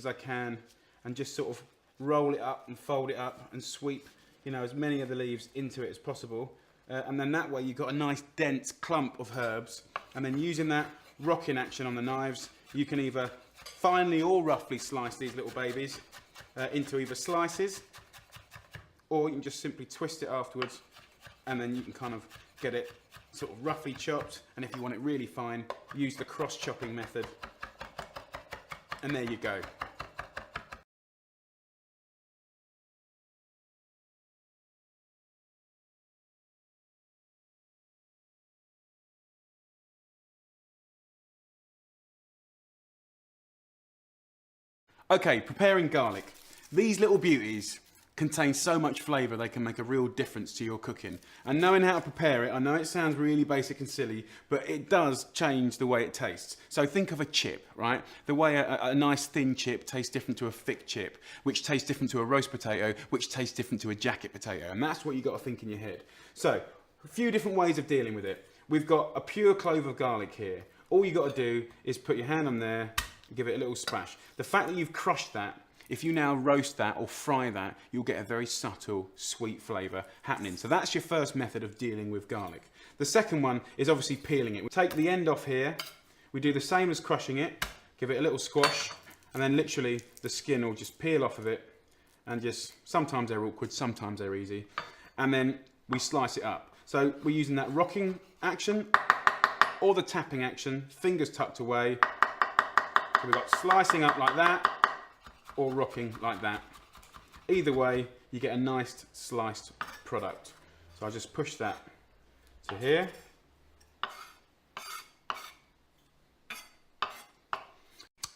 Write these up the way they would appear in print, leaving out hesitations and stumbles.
as I can and just sort of roll it up and fold it up and sweep, you know, as many of the leaves into it as possible. And then that way you've got a nice dense clump of herbs. And then using that rocking action on the knives, you can either finely or roughly slice these little babies into either slices, or you can just simply twist it afterwards, and then you can kind of get it sort of roughly chopped. And if you want it really fine, use the cross chopping method. And there you go. Okay, preparing garlic. These little beauties contain so much flavour they can make a real difference to your cooking. And knowing how to prepare it, I know it sounds really basic and silly, but it does change the way it tastes. So think of a chip, right? The way a nice thin chip tastes different to a thick chip, which tastes different to a roast potato, which tastes different to a jacket potato. And that's what you've got to think in your head. So, a few different ways of dealing with it. We've got a pure clove of garlic here. All you've got to do is put your hand on there, give it a little splash. The fact that you've crushed that, if you now roast that or fry that, you'll get a very subtle, sweet flavour happening. So that's your first method of dealing with garlic. The second one is obviously peeling it. We take the end off here, we do the same as crushing it, give it a little squash, and then literally the skin will just peel off of it, and just, sometimes they're awkward, sometimes they're easy, and then we slice it up. So we're using that rocking action, or the tapping action, fingers tucked away. So we've got slicing up like that, or rocking like that. Either way, you get a nice sliced product. So I just push that to here.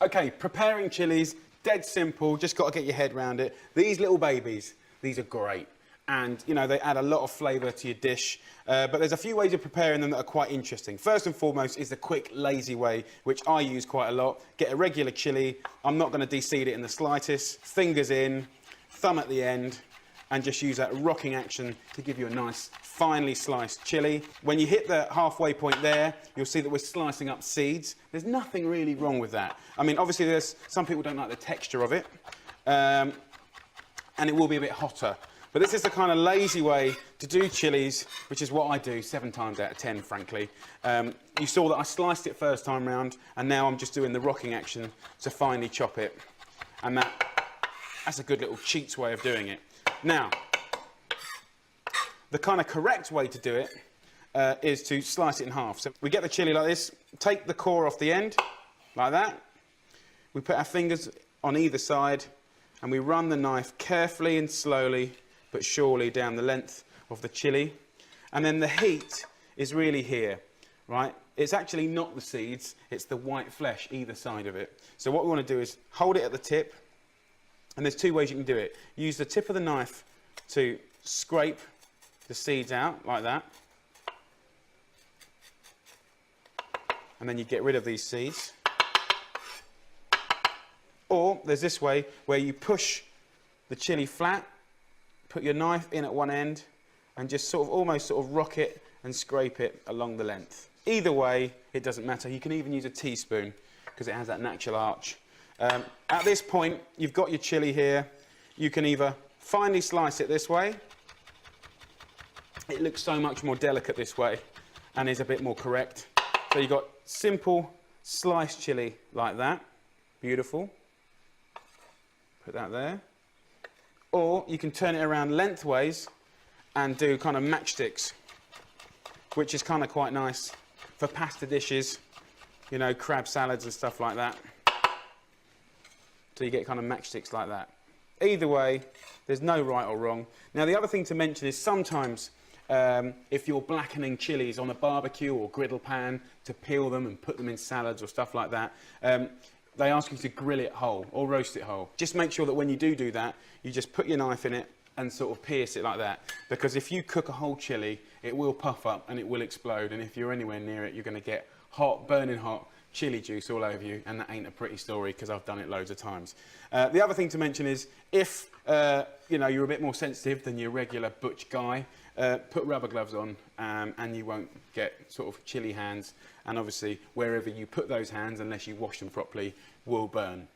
Okay, preparing chilies, dead simple, just got to get your head around it. These little babies, these are great. And, you know, they add a lot of flavour to your dish. But there's a few ways of preparing them that are quite interesting. First and foremost is the quick, lazy way, which I use quite a lot. Get a regular chilli. I'm not going to de-seed it in the slightest. Fingers in, thumb at the end, and just use that rocking action to give you a nice, finely sliced chilli. When you hit the halfway point there, you'll see that we're slicing up seeds. There's nothing really wrong with that. I mean, obviously, there's some people don't like the texture of it, and it will be a bit hotter. But this is the kind of lazy way to do chilies, which is what I do 7 times out of 10, frankly. You saw that I sliced it first time round, and now I'm just doing the rocking action to finely chop it. And that's a good little cheats way of doing it. Now, the kind of correct way to do it is to slice it in half. So we get the chili like this, take the core off the end, like that. We put our fingers on either side, and we run the knife carefully and slowly but surely down the length of the chili. And then the heat is really here, right? It's actually not the seeds, it's the white flesh either side of it. So what we want to do is hold it at the tip, and there's 2 ways you can do it. Use the tip of the knife to scrape the seeds out, like that. And then you get rid of these seeds. Or there's this way, where you push the chili flat, put your knife in at one end, and just almost rock it and scrape it along the length. Either way, it doesn't matter. You can even use a teaspoon, because it has that natural arch. At this point, you've got your chili here. You can either finely slice it this way. It looks so much more delicate this way, and is a bit more correct. So you've got simple sliced chili like that. Beautiful. Put that there. Or you can turn it around lengthways and do kind of matchsticks, which is kind of quite nice for pasta dishes, you know, crab salads and stuff like that. So you get kind of matchsticks like that. Either way, there's no right or wrong. Now, the other thing to mention is sometimes if you're blackening chilies on a barbecue or griddle pan to peel them and put them in salads or stuff like that, they ask you to grill it whole or roast it whole. Just make sure that when you do that, you just put your knife in it and sort of pierce it like that. Because if you cook a whole chili, it will puff up and it will explode. And if you're anywhere near it, you're going to get hot, burning hot chili juice all over you. And that ain't a pretty story, because I've done it loads of times. The other thing to mention is if you know, you're a bit more sensitive than your regular butch guy, put rubber gloves on and you won't get sort of chili hands. And obviously, wherever you put those hands, unless you wash them properly, will burn.